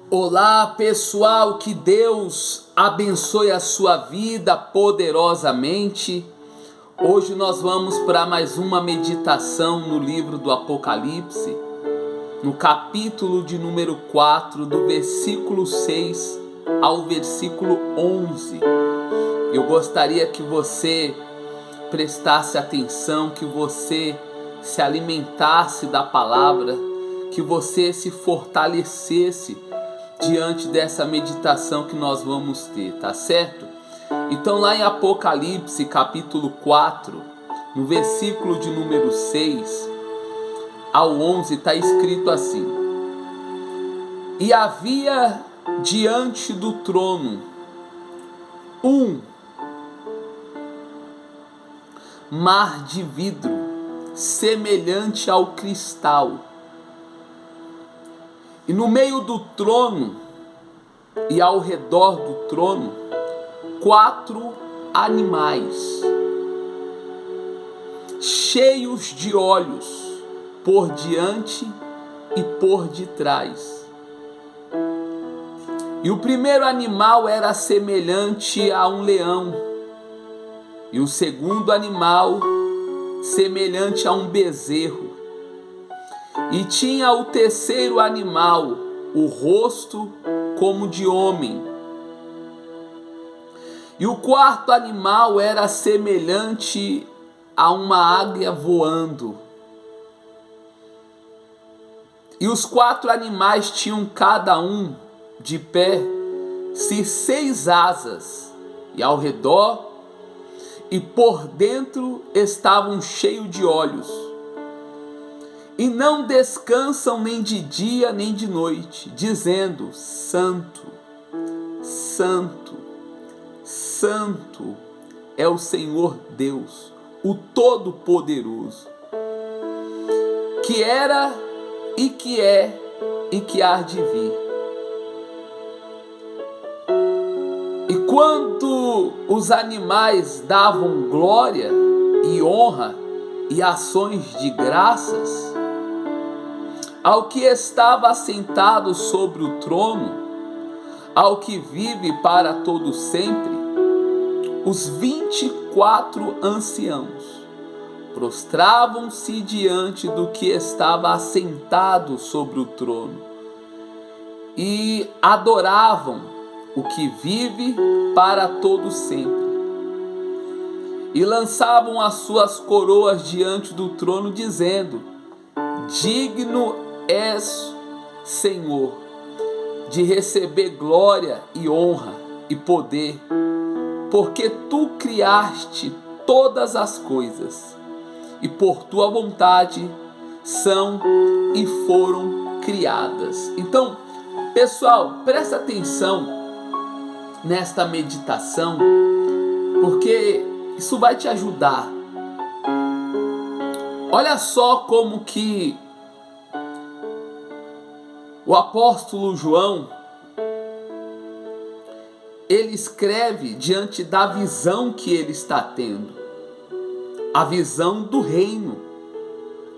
Olá pessoal, que Deus abençoe a sua vida poderosamente. Hoje nós vamos para mais uma meditação no livro do Apocalipse, no capítulo de número 4, do versículo 6 ao versículo 11. Eu gostaria que você prestasse atenção, que você se alimentasse da palavra, que você se fortalecesse diante dessa meditação que nós vamos ter, tá certo? Então lá em Apocalipse capítulo 4, no versículo de número 6 ao 11, está escrito assim: E havia diante do trono um mar de vidro semelhante ao cristal, e no meio do trono e ao redor do trono, 4 animais, cheios de olhos por diante e por detrás. E o primeiro animal era semelhante a um leão, e o segundo animal semelhante a um bezerro. E tinha o terceiro animal o rosto como de homem. E o quarto animal era semelhante a uma águia voando. E os 4 animais tinham cada um de pé 6 asas, e ao redor e por dentro estavam cheios de olhos. E não descansam nem de dia nem de noite, dizendo: Santo, Santo, Santo é o Senhor Deus, o Todo-Poderoso, que era e que é e que há de vir. E quando os animais davam glória e honra e ações de graças ao que estava assentado sobre o trono, ao que vive para todo sempre, os 24 anciãos prostravam-se diante do que estava assentado sobre o trono e adoravam o que vive para todo sempre. E lançavam as suas coroas diante do trono, dizendo: Digno és, Senhor, de receber glória e honra e poder, porque tu criaste todas as coisas, e por tua vontade são e foram criadas. Então, pessoal, presta atenção nesta meditação, porque isso vai te ajudar. Olha só como que o apóstolo João, ele escreve diante da visão que ele está tendo, a visão do reino,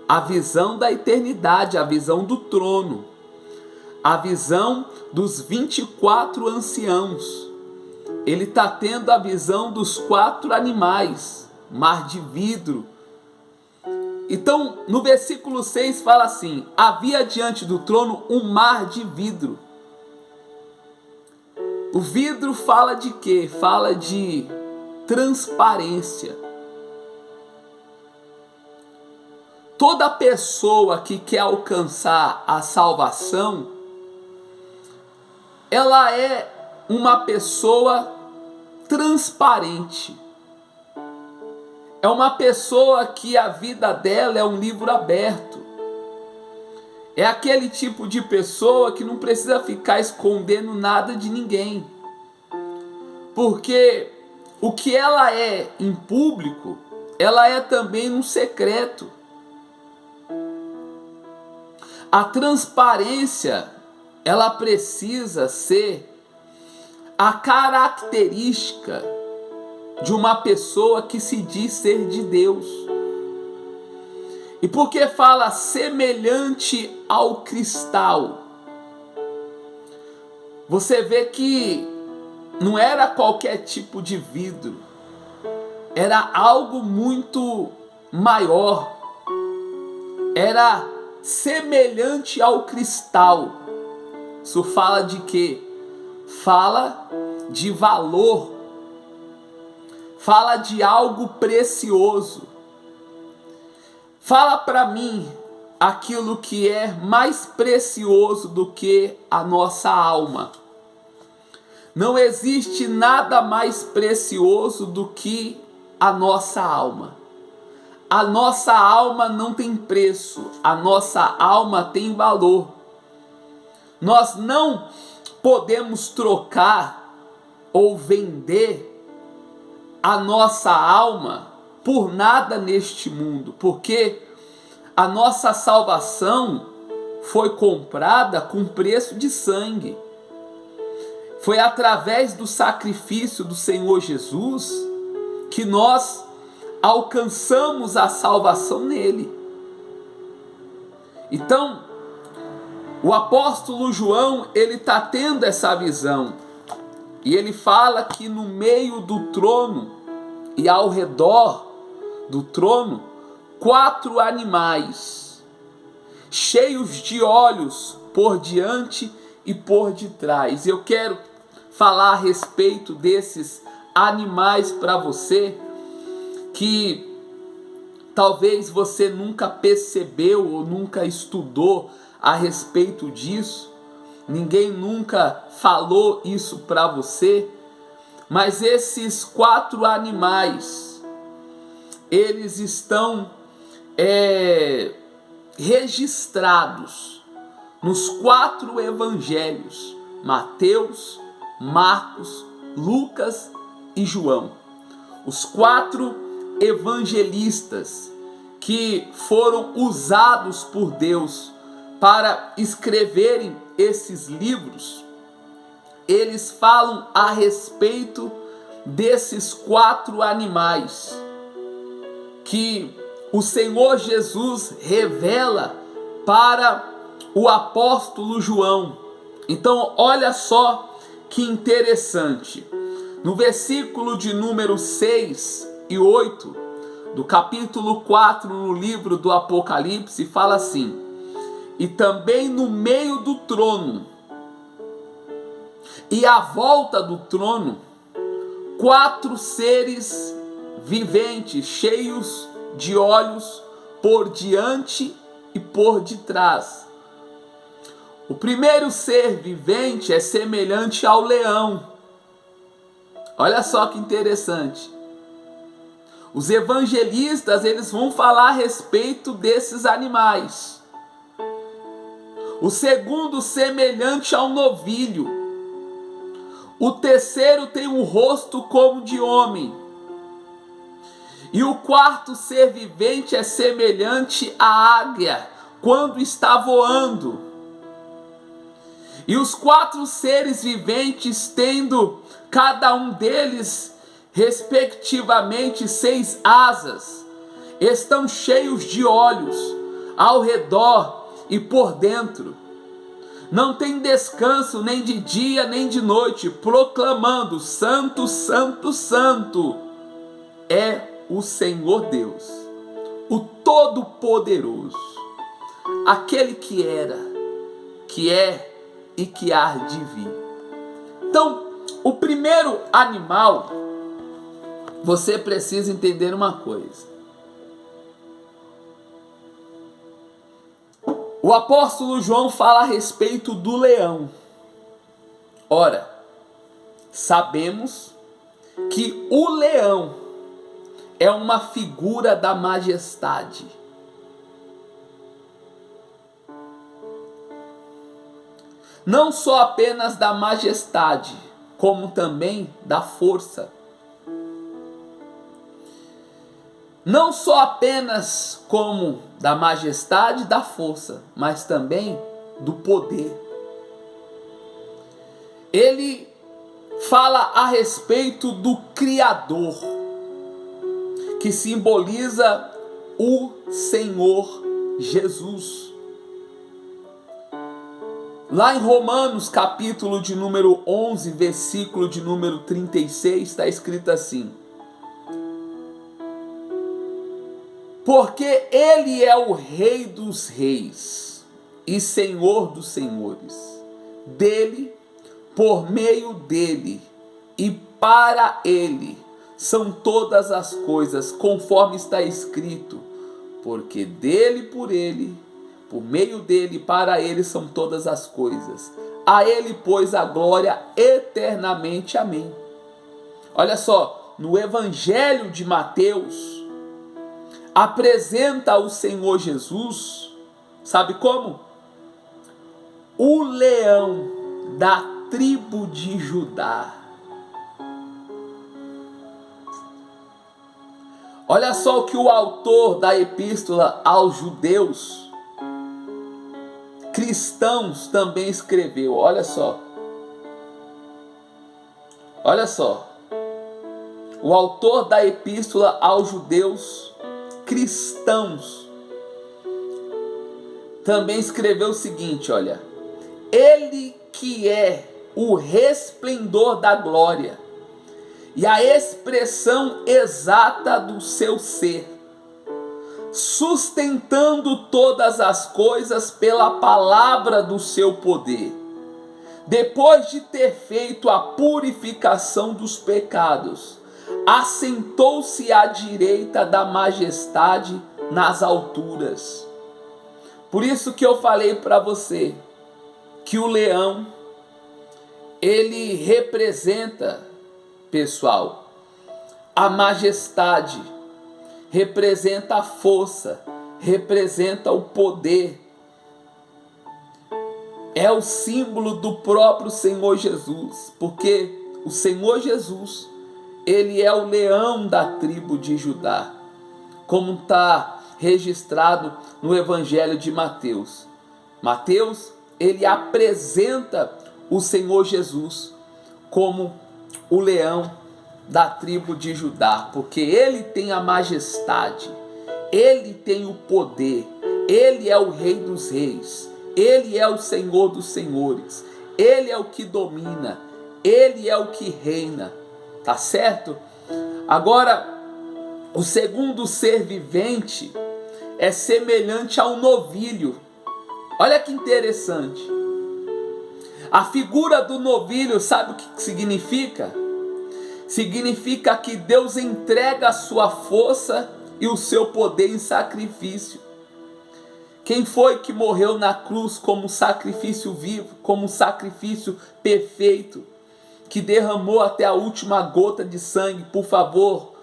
a visão da eternidade, a visão do trono, a visão dos 24 anciãos. Ele está tendo a visão dos 4 animais, mar de vidro. Então, no versículo 6 fala assim: havia diante do trono um mar de vidro. O vidro fala de quê? Fala de transparência. Toda pessoa que quer alcançar a salvação, ela é uma pessoa transparente. É uma pessoa que a vida dela é um livro aberto. É aquele tipo de pessoa que não precisa ficar escondendo nada de ninguém. Porque o que ela é em público, ela é também no secreto. A transparência, ela precisa ser a característica de uma pessoa que se diz ser de Deus. E porque fala semelhante ao cristal, você vê que não era qualquer tipo de vidro, era algo muito maior, era semelhante ao cristal. Isso fala de quê? Fala de valor, fala de algo precioso. Fala para mim aquilo que é mais precioso do que a nossa alma. Não existe nada mais precioso do que a nossa alma. A nossa alma não tem preço, a nossa alma tem valor. Nós não podemos trocar ou vender a nossa alma por nada neste mundo, porque a nossa salvação foi comprada com preço de sangue. Foi através do sacrifício do Senhor Jesus que nós alcançamos a salvação nele. Então, o apóstolo João, ele está tendo essa visão. E ele fala que no meio do trono e ao redor do trono, 4 animais, cheios de olhos por diante e por detrás. Eu quero falar a respeito desses animais para você, que talvez você nunca percebeu ou nunca estudou a respeito disso, ninguém nunca falou isso para você, mas esses 4 animais, eles estão registrados nos 4 evangelhos: Mateus, Marcos, Lucas e João. Os 4 evangelistas que foram usados por Deus para escreverem esses livros, eles falam a respeito desses 4 animais que o Senhor Jesus revela para o apóstolo João. Então, olha só que interessante. No versículo de número 6 e 8 do capítulo 4 no livro do Apocalipse, fala assim: e também no meio do trono e à volta do trono, 4 seres viventes, cheios de olhos por diante e por detrás. O primeiro ser vivente é semelhante ao leão. Olha só que interessante. Os evangelistas, eles vão falar a respeito desses animais. O segundo, semelhante ao novilho. O terceiro tem um rosto como de homem. E o quarto ser vivente é semelhante à águia quando está voando. E os 4 seres viventes, tendo cada um deles respectivamente 6 asas, estão cheios de olhos ao redor e por dentro. Não tem descanso nem de dia nem de noite, proclamando: Santo, Santo, Santo é o Senhor Deus, o Todo-Poderoso, aquele que era, que é e que há de vir. Então, o primeiro animal, você precisa entender uma coisa. O apóstolo João fala a respeito do leão. Ora, sabemos que o leão é uma figura da majestade. Não só apenas da majestade, como também da força. Não só apenas como da majestade e da força, mas também do poder. Ele fala a respeito do Criador, que simboliza o Senhor Jesus. Lá em Romanos, capítulo de número 11, versículo de número 36, está escrito assim: porque ele é o Rei dos reis e Senhor dos senhores. Dele, por meio dele e para ele são todas as coisas, conforme está escrito: porque dele, por meio dele e para ele são todas as coisas. A ele, pois, a glória eternamente. Amém. Olha só, no Evangelho de Mateus, apresenta o Senhor Jesus, sabe como? O leão da tribo de Judá. Olha só o que o autor da epístola aos judeus, cristãos, também escreveu. Olha só. Olha só. O autor da epístola aos judeus, cristãos, também escreveu o seguinte, olha: ele que é o resplendor da glória e a expressão exata do seu ser, sustentando todas as coisas pela palavra do seu poder, depois de ter feito a purificação dos pecados, assentou-se à direita da majestade nas alturas. Por isso que eu falei para você que o leão, ele representa, pessoal, a majestade, representa a força, representa o poder. É o símbolo do próprio Senhor Jesus, porque o Senhor Jesus, ele é o leão da tribo de Judá, como está registrado no Evangelho de Mateus. Mateus, ele apresenta o Senhor Jesus como o leão da tribo de Judá, porque ele tem a majestade, ele tem o poder, ele é o Rei dos reis, ele é o Senhor dos senhores, ele é o que domina, ele é o que reina, tá certo? Agora, o segundo ser vivente é semelhante a um novilho. Olha que interessante. A figura do novilho, sabe o que significa? Significa que Deus entrega a sua força e o seu poder em sacrifício. Quem foi que morreu na cruz como sacrifício vivo, como sacrifício perfeito, que derramou até a última gota de sangue, por favor,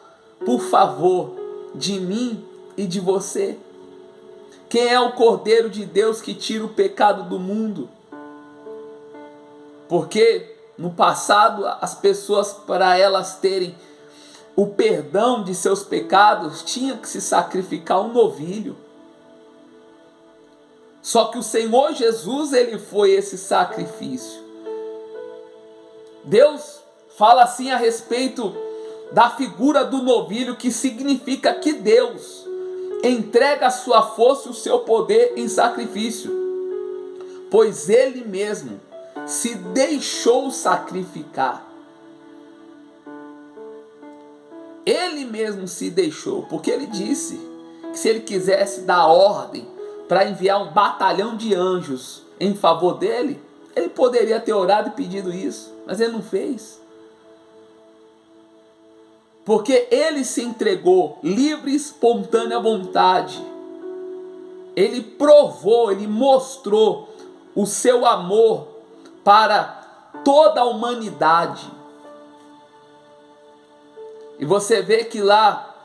de mim e de você? Quem é o Cordeiro de Deus que tira o pecado do mundo? Porque no passado as pessoas, para elas terem o perdão de seus pecados, tinham que se sacrificar um novilho. Só que o Senhor Jesus, ele foi esse sacrifício. Deus fala assim a respeito da figura do novilho, que significa que Deus entrega a sua força e o seu poder em sacrifício, pois ele mesmo se deixou sacrificar. Ele mesmo se deixou, porque ele disse que se ele quisesse dar ordem para enviar um batalhão de anjos em favor dele, ele poderia ter orado e pedido isso, mas ele não fez. Porque ele se entregou livre e espontânea vontade. Ele provou, ele mostrou o seu amor para toda a humanidade. E você vê que lá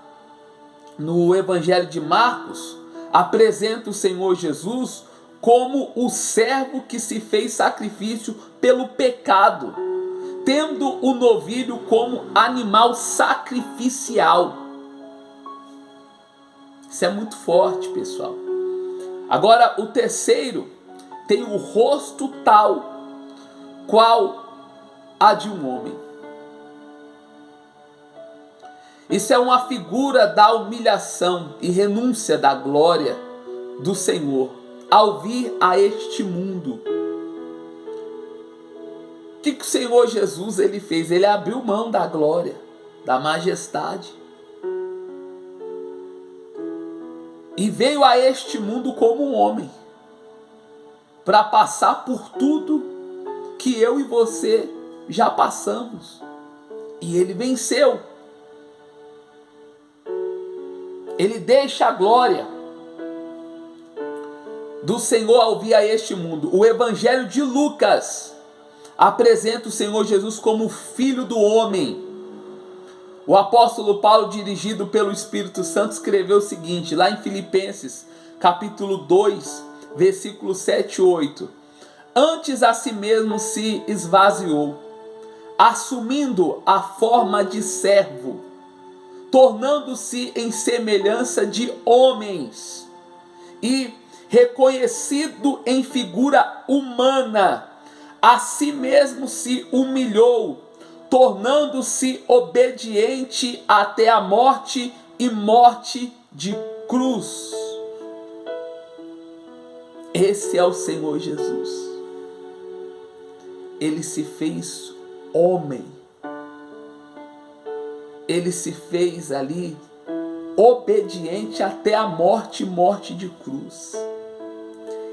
no Evangelho de Marcos, apresenta o Senhor Jesus como o servo que se fez sacrifício pelo pecado, tendo o novilho como animal sacrificial. Isso é muito forte, pessoal. Agora, o terceiro tem o rosto tal qual a de um homem. Isso é uma figura da humilhação e renúncia da glória do Senhor ao vir a este mundo. que o Senhor Jesus ele fez? Ele abriu mão da glória, da majestade. E veio a este mundo como um homem, para passar por tudo que eu e você já passamos. E ele venceu. Ele deixa a glória do Senhor ao vir a este mundo. O Evangelho de Lucas apresenta o Senhor Jesus como Filho do Homem. O apóstolo Paulo, dirigido pelo Espírito Santo, escreveu o seguinte, lá em Filipenses, capítulo 2, versículos 7 e 8. Antes a si mesmo se esvaziou, assumindo a forma de servo, tornando-se em semelhança de homens, e reconhecido em figura humana, a si mesmo se humilhou, tornando-se obediente até a morte e morte de cruz. Esse é o Senhor Jesus. Ele se fez homem. Ele se fez ali obediente até a morte e morte de cruz.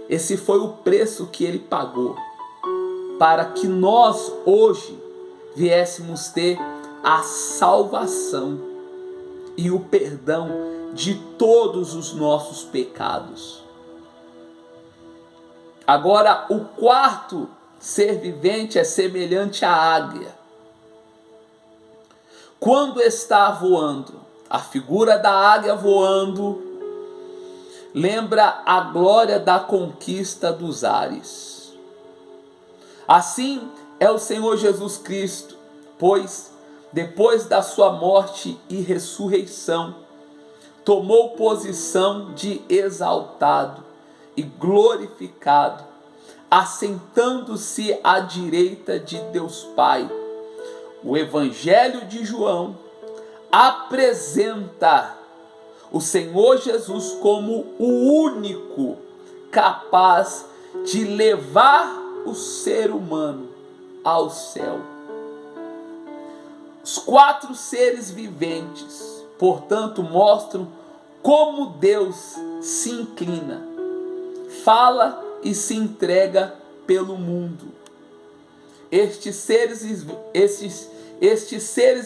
Esse foi o preço que ele pagou para que nós hoje viéssemos ter a salvação e o perdão de todos os nossos pecados. Agora, o quarto ser vivente é semelhante à águia. Quando está voando, a figura da águia voando lembra a glória da conquista dos ares. Assim é o Senhor Jesus Cristo, pois depois da sua morte e ressurreição, tomou posição de exaltado e glorificado, assentando-se à direita de Deus Pai. O Evangelho de João apresenta o Senhor Jesus como o único capaz de levar o ser humano ao céu. Os quatro seres viventes, portanto, mostram como Deus se inclina, fala e se entrega pelo mundo. Estes seres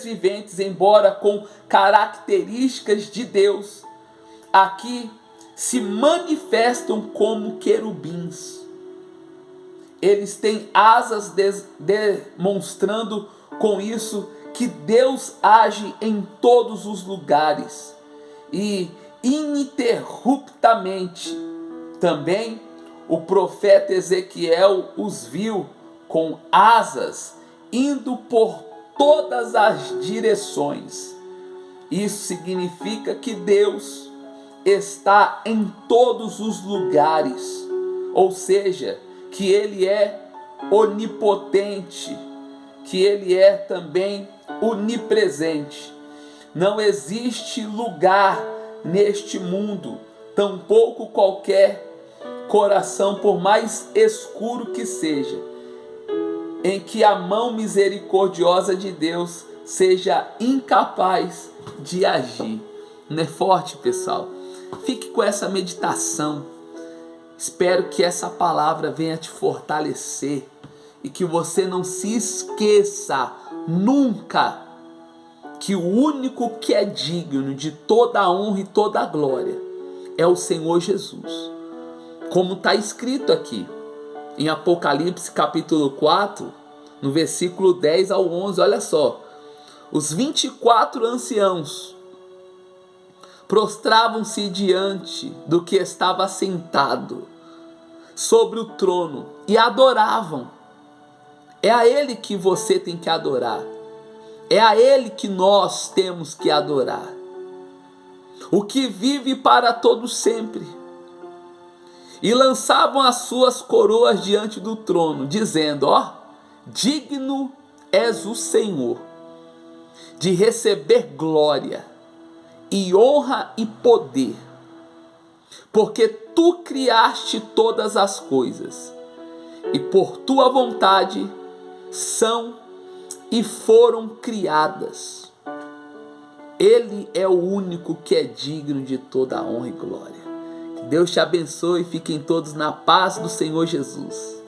viventes, embora com características de Deus, aqui se manifestam como querubins. Eles têm asas demonstrando com isso que Deus age em todos os lugares e ininterruptamente. Também o profeta Ezequiel os viu com asas indo por todas as direções. Isso significa que Deus está em todos os lugares, ou seja, que Ele é onipotente, que Ele é também onipresente. Não existe lugar neste mundo, tampouco qualquer coração, por mais escuro que seja, em que a mão misericordiosa de Deus seja incapaz de agir. Não é forte, pessoal? Fique com essa meditação. Espero que essa palavra venha te fortalecer e que você não se esqueça nunca que o único que é digno de toda a honra e toda a glória é o Senhor Jesus. Como está escrito aqui em Apocalipse capítulo 4, no versículo 10 ao 11, olha só. Os 24 anciãos prostravam-se diante do que estava sentado sobre o trono e adoravam. É a Ele que você tem que adorar. É a Ele que nós temos que adorar. O que vive para todo sempre. E lançavam as suas coroas diante do trono, dizendo: digno és o Senhor de receber glória e honra e poder, porque tu criaste todas as coisas, e por tua vontade são e foram criadas. Ele é o único que é digno de toda a honra e glória. Que Deus te abençoe e fiquem todos na paz do Senhor Jesus.